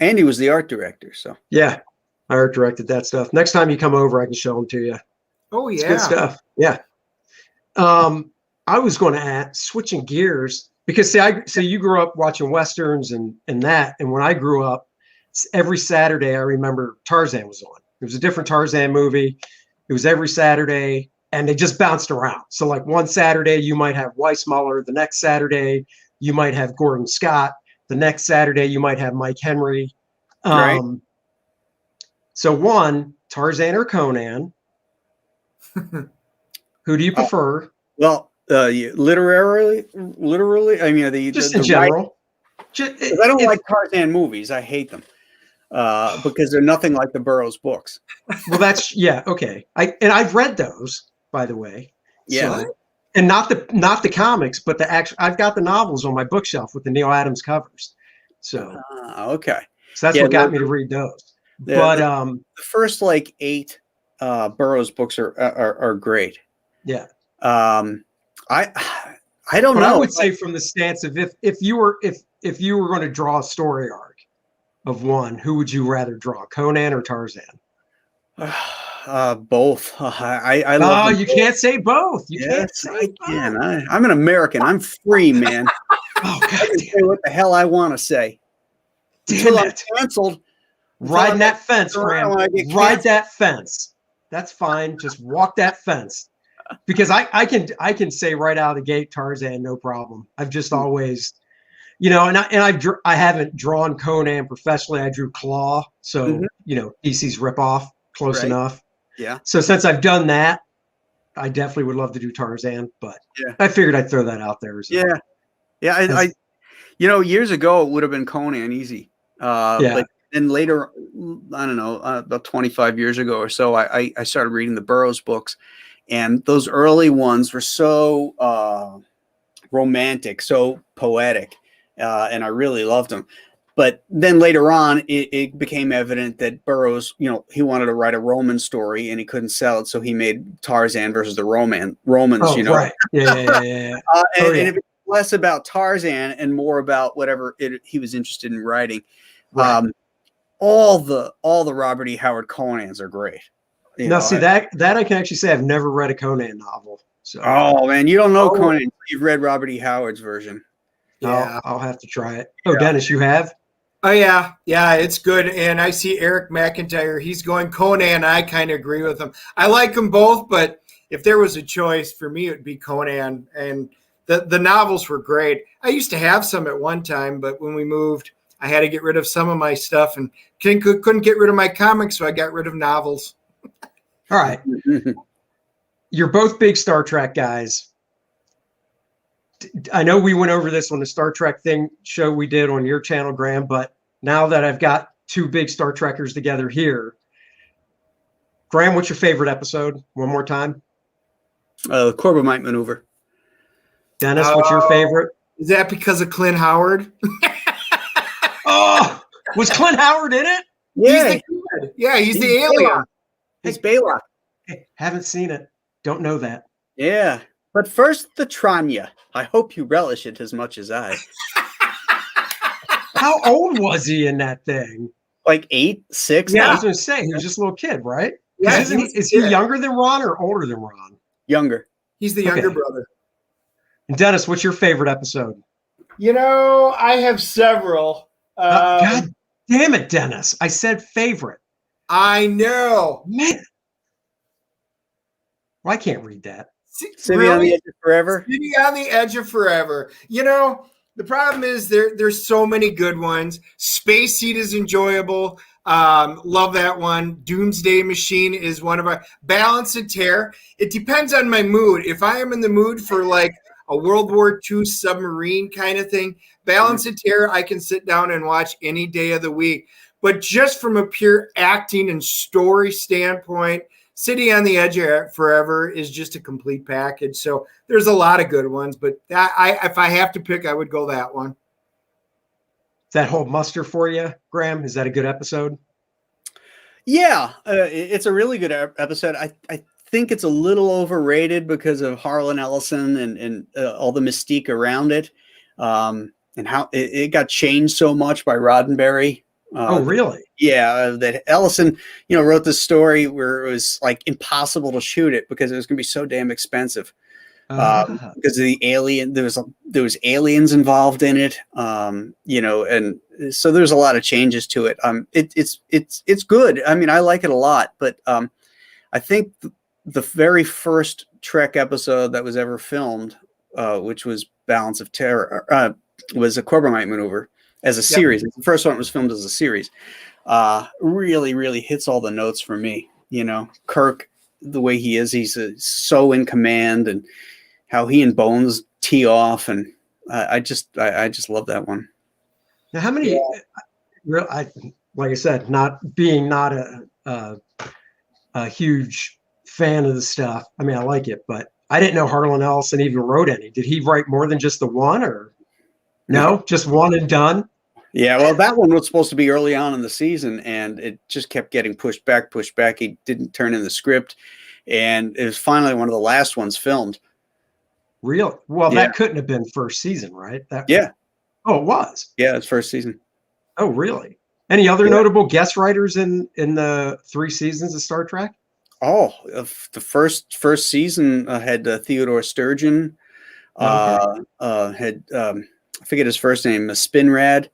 Andy was the art director, so. Yeah. I art directed that stuff. Next time you come over, I can show them to you. Oh, yeah. It's good stuff. Yeah. I was going to add, switching gears, because see, you grew up watching Westerns and that. And when I grew up, every Saturday, I remember Tarzan was on. It was a different Tarzan movie. It was every Saturday, and they just bounced around. So like one Saturday, you might have Weissmuller. The next Saturday, you might have Gordon Scott. The next Saturday, you might have Mike Henry. Right. So Tarzan or Conan? Who do you prefer? Well, literally, I mean, just in general. I don't like Tarzan movies. I hate them. because they're nothing like the Burroughs books. Well, that's okay. I've read those, by the way. Yeah. So, and not the comics, but the actual. I've got the novels on my bookshelf with the Neil Adams covers. So, Okay. so that's what got me to read those. But the first like 8 Burroughs books are great. Yeah. I don't know. I would say from the stance of if you were going to draw a story arc of one, who would you rather draw, Conan or Tarzan? Both. I love you both. Can't say both. You can't say I can. I'm an American. I'm free, man. Oh, I can say what the hell I want to say. Damn Until it. I'm canceled. Ride that fence, Graham. Ride that fence. That's fine. Just walk that fence. Because I can say right out of the gate Tarzan, no problem. I've just always, and I haven't drawn Conan professionally. I drew Claw, so DC's ripoff, close enough. Yeah. So since I've done that, I definitely would love to do Tarzan, but I figured I'd throw that out there. I years ago it would have been Conan easy. But then later, I don't know, about 25 years ago or so, I started reading the Burroughs books. And those early ones were so romantic, so poetic, and I really loved them. But then later on, it became evident that Burroughs, he wanted to write a Roman story, and he couldn't sell it, so he made Tarzan versus the Romans. Oh, right. Yeah. And it was less about Tarzan and more about whatever he was interested in writing. Right. All the Robert E. Howard Conans are great. That I can actually say I've never read a Conan novel. So. Oh man, you don't know Conan. You've read Robert E. Howard's version. Yeah, I'll have to try it. Oh, yeah. Dennis, you have? Oh yeah, it's good. And I see Eric McIntyre. He's going Conan. I kind of agree with him. I like them both, but if there was a choice for me, it would be Conan. And the novels were great. I used to have some at one time, but when we moved, I had to get rid of some of my stuff and couldn't get rid of my comics, so I got rid of novels. All right. You're both big Star Trek guys. I know we went over this on the Star Trek show we did on your channel, Graham, but now that I've got 2 big Star Trekkers together here, Graham, what's your favorite episode? One more time. Corbomite Maneuver. Dennis, what's your favorite? Is that because of Clint Howard? Oh, was Clint Howard in it? Yeah. He's the alien. He's Baylock. Hey, haven't seen it. Don't know that. Yeah. But first, the Tranya. I hope you relish it as much as I. How old was he in that thing? Like 8, 6? Yeah, I was going to say, he was just a little kid, right? Yeah. Is he younger than Ron or older than Ron? Younger. He's the younger brother. And Dennis, what's your favorite episode? I have several. God damn it, Dennis. I said favorite. I know. Man. Well, I can't read that. City on the Edge of Forever? City on the Edge of Forever. The problem is there's so many good ones. Space Seed is enjoyable. Love that one. Doomsday Machine is one of our. Balance and Tear. It depends on my mood. If I am in the mood for like a World War II submarine kind of thing, Balance and Tear I can sit down and watch any day of the week. But just from a pure acting and story standpoint, City on the Edge of Forever is just a complete package. So there's a lot of good ones, but if I have to pick, I would go that one. Does that hold muster for you, Graham? Is that a good episode? Yeah, it's a really good episode. I think it's a little overrated because of Harlan Ellison and all the mystique around it, and how it got changed so much by Roddenberry. Oh, really? Yeah, that Ellison, wrote this story where it was like impossible to shoot it because it was going to be so damn expensive. Because of the alien, there was aliens involved in it, and so there's a lot of changes to it. It's good. I mean, I like it a lot, but I think the very first Trek episode that was ever filmed, which was Balance of Terror, was a Corbomite Maneuver. As a series. The first one was filmed as a series. Really, really hits all the notes for me. Kirk, the way he is, he's so in command, and how he and Bones tee off, and I just love that one. Now, how many? like I said, not a huge fan of the stuff. I mean, I like it, but I didn't know Harlan Ellison even wrote any. Did he write more than just the one, or no, just one and done? Yeah, well, that one was supposed to be early on in the season, and it just kept getting pushed back, pushed back. He didn't turn in the script, and it was finally one of the last ones filmed. Really? Well, Yeah. that couldn't have been first season, right? Yeah. Oh, it was. Yeah, it's first season. Oh, really? Any other notable guest writers in the 3 seasons of Star Trek? Oh, the first season had Theodore Sturgeon. Okay. Had I forget his first name, Spinrad.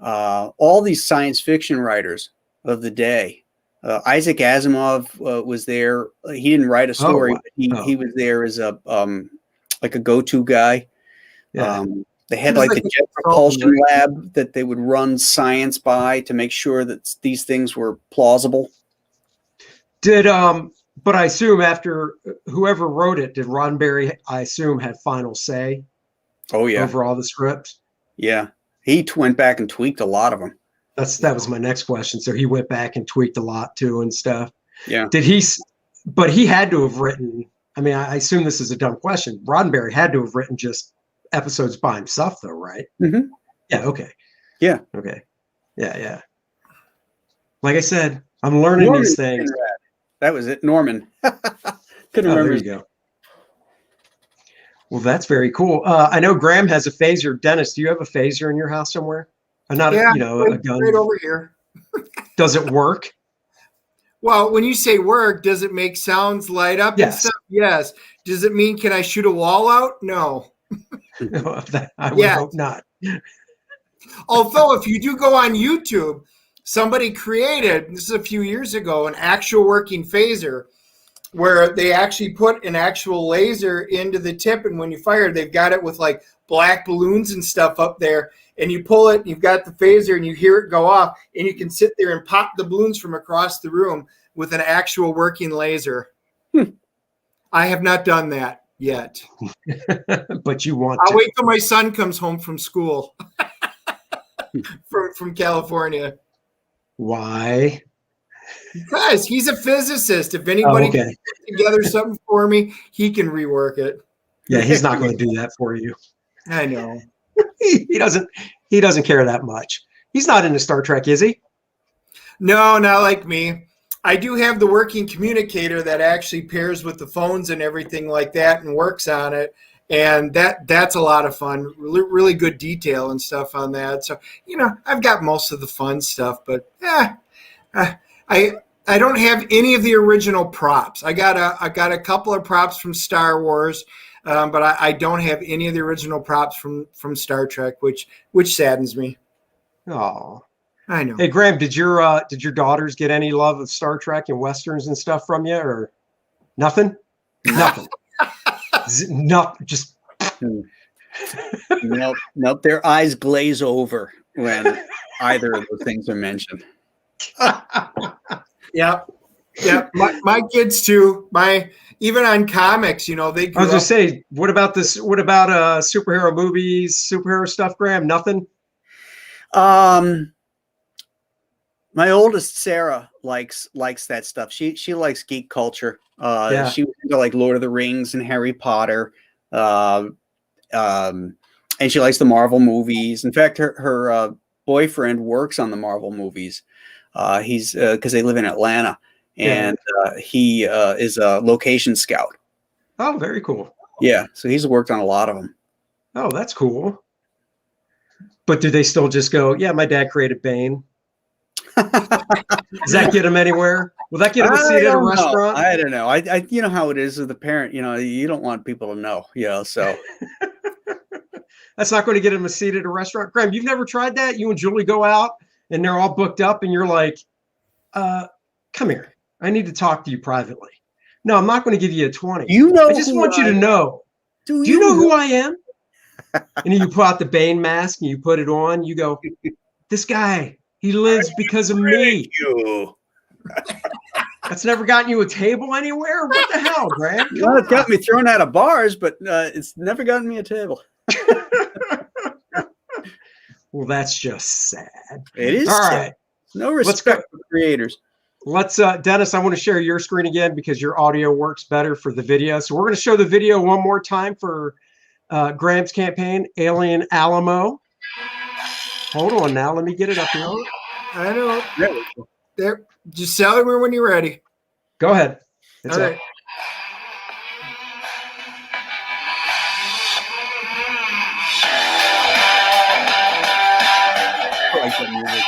All these science fiction writers of the day. Isaac Asimov was there. He didn't write a story. But he was there as a like a go-to guy. Yeah. They had like the jet propulsion lab that they would run science by to make sure that these things were plausible. But I assume after whoever wrote it, did Roddenberry, I assume, had final say? Oh yeah, over all the scripts. Yeah, he went back and tweaked a lot of them. That was my next question. So he went back and tweaked a lot too and stuff. Yeah. Did he? But he had to have written. I mean, I assume this is a dumb question. Roddenberry had to have written just episodes by himself, though, right? Mm-hmm. Yeah. Okay. Yeah. Okay. Yeah. Yeah. Like I said, I'm learning these things. That was it, Norman. Couldn't remember. There you go. Well, that's very cool. I know Graham has a phaser. Dennis, do you have a phaser in your house somewhere? Not a gun. Right over here. Does it work? Well, when you say work, does it make sounds light up? Yes. And stuff? Yes. Does it mean can I shoot a wall out? No. I would hope not. Although, if you do go on YouTube, somebody created, this is a few years ago, an actual working phaser where they actually put an actual laser into the tip, and when you fire, they've got it with like black balloons and stuff up there, and you pull it, and you've got the phaser, and you hear it go off, and you can sit there and pop the balloons from across the room with an actual working laser. I have not done that yet. But you want I'll to. wait till my son comes home from school from California. Why? Because he's a physicist. If anybody can put together something for me, he can rework it. Yeah, he's not going to do that for you. I know. He doesn't care that much. He's not into Star Trek, is he? No, not like me. I do have the working communicator that actually pairs with the phones and everything like that and works on it. And that's a lot of fun. Really good detail and stuff on that. So, I've got most of the fun stuff, but I don't have any of the original props. I got a couple of props from Star Wars, but I don't have any of the original props from Star Trek, which saddens me. Oh, I know. Hey, Graham, did your daughters get any love of Star Trek and westerns and stuff from you, or nothing? Nothing. No, just nope. Their eyes glaze over when either of those things are mentioned. Yeah. My kids too. Even on comics, they. I was gonna say, what about this? What about superhero movies, superhero stuff, Graham? Nothing. My oldest Sarah likes that stuff. She likes geek culture. She was into like Lord of the Rings and Harry Potter. And she likes the Marvel movies. In fact, her boyfriend works on the Marvel movies. He's because they live in Atlanta, and he is a location scout. Oh, very cool. Yeah, so he's worked on a lot of them. Oh, that's cool. But do they still just go, yeah, my dad created Bane? Does that get him anywhere? Will that get him a seat at a restaurant? I don't know. I you know how it is with the parent. You don't want people to know. So that's not going to get him a seat at a restaurant. Graham, you've never tried that? You and Julie go out and they're all booked up, and you're like, "Come here. I need to talk to you privately." No, I'm not going to give you a 20. I just want you to know. Do you know who I am? And you pull out the Bane mask and you put it on. You go, "This guy. He lives because of me." That's never gotten you a table anywhere? What the hell, Graham? Well, it's got me thrown out of bars, but it's never gotten me a table. Well, that's just sad. It is. All right. No respect for creators. Let's, Dennis, I want to share your screen again because your audio works better for the video. So we're going to show the video one more time for Graham's campaign, Alien Alamo. Hold on now. Let me get it up here. I know. There. Just tell me when you're ready. Go ahead. It's All up. right. I like that music.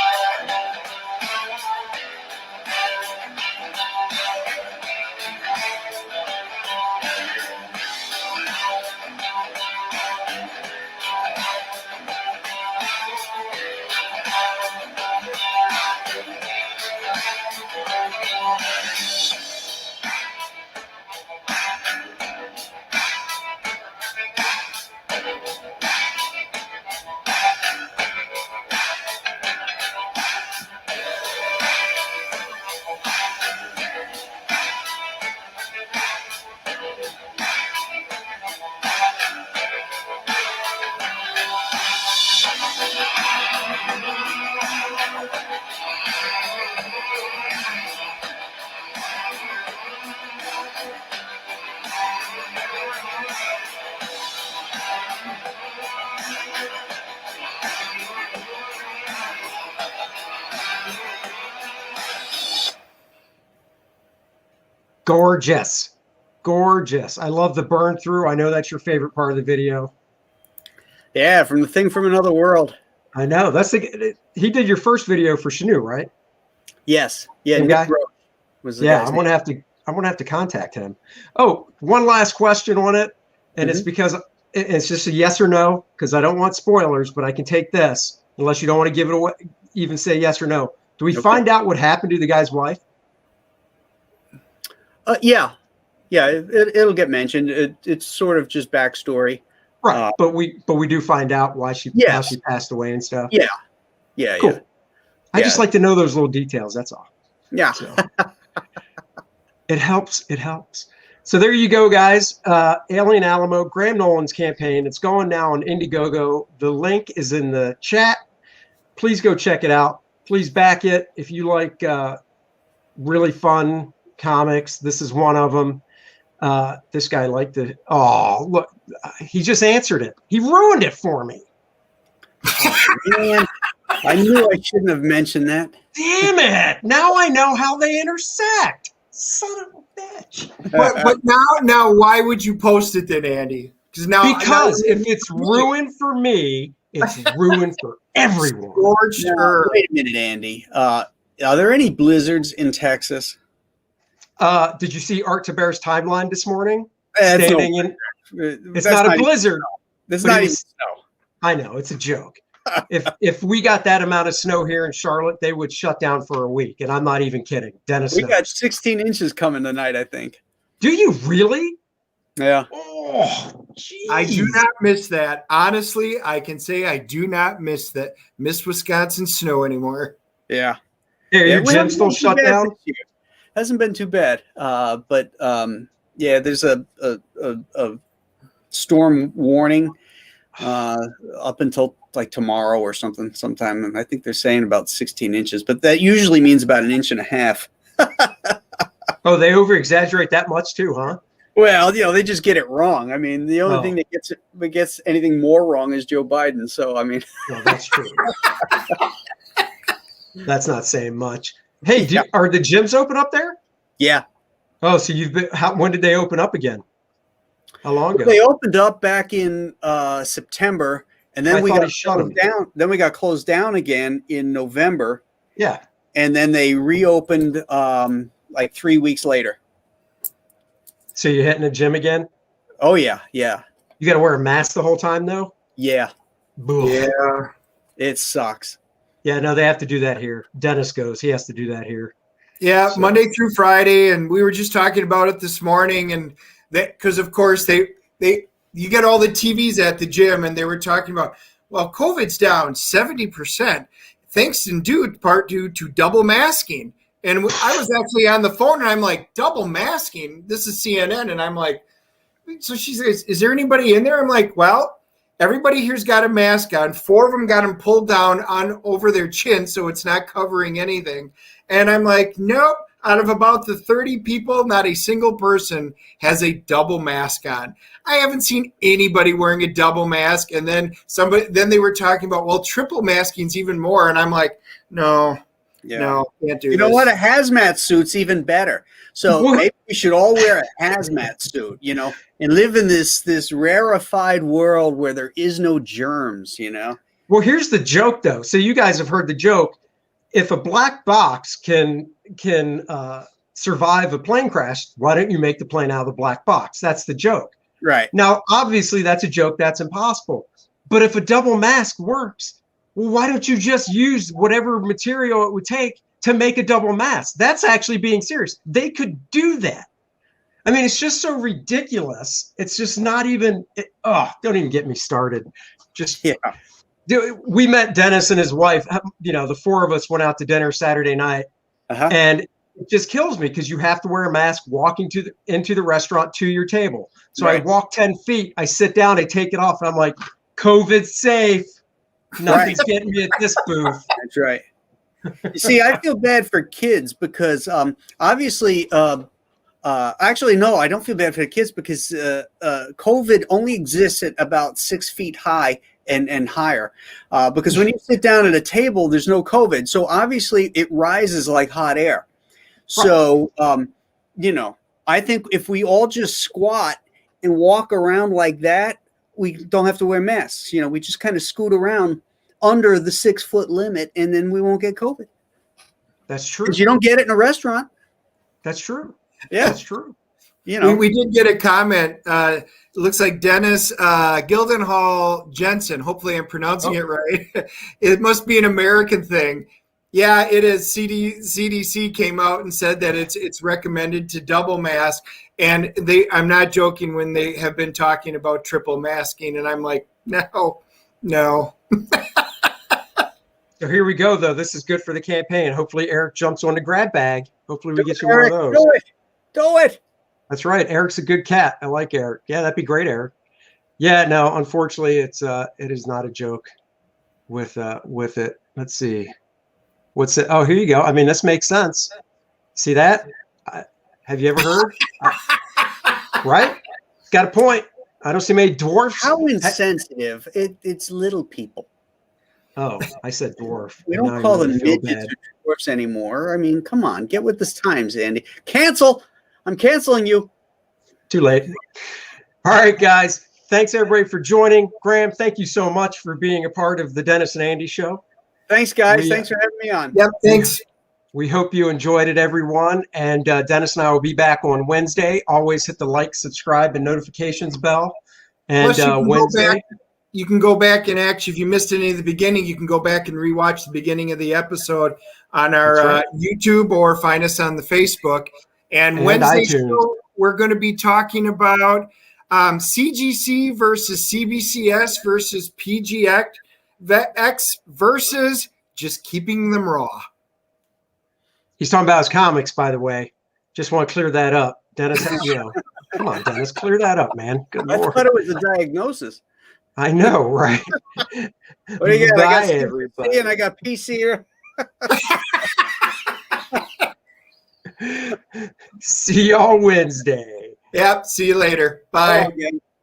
Gorgeous. Gorgeous. I love the burn through. I know that's your favorite part of the video. Yeah, from the thing from another world. I know. He did your first video for Shanu, right? Yes. Yeah. Same guy? Nick Roach was the Yeah, guy's I'm name. gonna have to contact him. Oh, one last question on it, and it's because it's just a yes or no, because I don't want spoilers, but I can take this unless you don't want to give it away, even say yes or no. Do we find out what happened to the guy's wife? Yeah. It'll get mentioned. It's sort of just backstory. Right, but we do find out why she passed away and stuff. Yeah. Cool. I just like to know those little details. That's all. Yeah. So, it helps. It helps. So there you go, guys. Alien Alamo, Graham Nolan's campaign. It's going now on Indiegogo. The link is in the chat. Please go check it out. Please back it. If you like really fun comics, this is one of them. This guy liked it. Oh, look, he just answered it. He ruined it for me. Oh, man, I knew I shouldn't have mentioned that. Damn it. Now I know how they intersect. Son of a bitch. But now, why would you post it then, Andy? Because if it's ruined for me, it's ruined for everyone. Wait a minute, Andy. Are there any blizzards in Texas? Did you see Art Taber's timeline this morning? It's not a blizzard. It's not even snow. I know, it's a joke. If we got that amount of snow here in Charlotte, they would shut down for a week, and I'm not even kidding. Dennis, we got 16 inches coming tonight, I think. Do you really? Yeah. Oh, geez. I do not miss that. Honestly, I can say I do not miss Wisconsin snow anymore. Yeah. Your gym still shut down? Hasn't been too bad. But there's a storm warning up until like tomorrow or sometime. And I think they're saying about 16 inches, but that usually means about 1.5 inches. Oh, they over exaggerate that much too, huh? Well, they just get it wrong. I mean, the only thing that gets anything more wrong is Joe Biden. So, I mean, no, that's true. That's not saying much. Hey, are the gyms open up there? Yeah. Oh, so when did they open up again? How long ago? They opened up back in September, and then we got closed down. Then we got closed down again in November. Yeah. And then they reopened like 3 weeks later. So you're hitting the gym again? Oh yeah, yeah. You got to wear a mask the whole time though? Yeah. Boo. Yeah. It sucks. Yeah, no, they have to do that here. Dennis goes. He has to do that here. Yeah, so. Monday through Friday, and we were just talking about it this morning, and that because of course you get all the TVs at the gym, and they were talking about, well, COVID's down 70%, thanks in part due to double masking. And I was actually on the phone, and I'm like, double masking? This is CNN, and I'm like, so she says, is there anybody in there? I'm like, well, Everybody here's got a mask on. 4 of them got them pulled down on over their chin so it's not covering anything. And I'm like, nope. Out of about the 30 people, not a single person has a double mask on. I haven't seen anybody wearing a double mask. And then they were talking about, well, triple masking's even more. And I'm like, no, can't do this. You know what? A hazmat suit's even better. So maybe we should all wear a hazmat suit, and live in this rarefied world where there is no germs, Well, here's the joke, though. So you guys have heard the joke. If a black box can survive a plane crash, why don't you make the plane out of the black box? That's the joke. Right. Now, obviously, that's a joke. That's impossible. But if a double mask works, well, why don't you just use whatever material it would take to make a double mask? That's actually being serious. They could do that. I mean, it's just so ridiculous. It's just not even. Don't even get me started. We met Dennis and his wife. The 4 of us went out to dinner Saturday night, and it just kills me because you have to wear a mask walking into the restaurant to your table. So I walk 10 feet, I sit down, I take it off, and I'm like, COVID safe. Nothing's getting me at this booth. That's right. You see, I feel bad for kids because obviously, actually, no, I don't feel bad for the kids because COVID only exists at about 6 feet high and higher. Because when you sit down at a table, there's no COVID. So obviously, it rises like hot air. So, I think if we all just squat and walk around like that, we don't have to wear masks. We just kind of scoot around under the 6 foot limit and then we won't get COVID. That's true. Because you don't get it in a restaurant. That's true. Yeah. That's true. We did get a comment. It looks like Dennis Gildenhall Jensen. Hopefully I'm pronouncing it right. It must be an American thing. Yeah, it is. CDC came out and said that it's recommended to double mask. And I'm not joking when they have been talking about triple masking. And I'm like, no. So here we go, though. This is good for the campaign. Hopefully Eric jumps on the grab bag. Hopefully we get you Eric, one of those. Do it. That's right. Eric's a good cat. I like Eric. Yeah, that'd be great, Eric. Yeah, no, unfortunately, it is not a joke with it. Let's see. What's it? Oh, here you go. I mean, this makes sense. See that? Have you ever heard? Right? Got a point. I don't see many dwarfs. How insensitive. It's little people. Oh, I said dwarf. We don't call them midgets or dwarfs anymore. I mean, come on. Get with the times, Andy. Cancel. I'm canceling you. Too late. All right, guys. Thanks, everybody, for joining. Graham, thank you so much for being a part of the Dennis and Andy show. Thanks, guys. Thanks for having me on. Yep, thanks. We hope you enjoyed it, everyone. And Dennis and I will be back on Wednesday. Always hit the like, subscribe, and notifications bell. And Wednesday. You can go back and actually, if you missed any of the beginning, you can go back and rewatch the beginning of the episode on our YouTube or find us on the Facebook. And Wednesday show, we're going to be talking about CGC versus CBCS versus PGX versus just keeping them raw. He's talking about his comics, by the way. Just want to clear that up. Dennis, come on, Dennis, clear that up, man. Good I Lord. thought it was a diagnosis. I know, right? What do you got? I got everybody. and I got PC here. See y'all Wednesday. Yep. See you later. Bye. Oh, okay.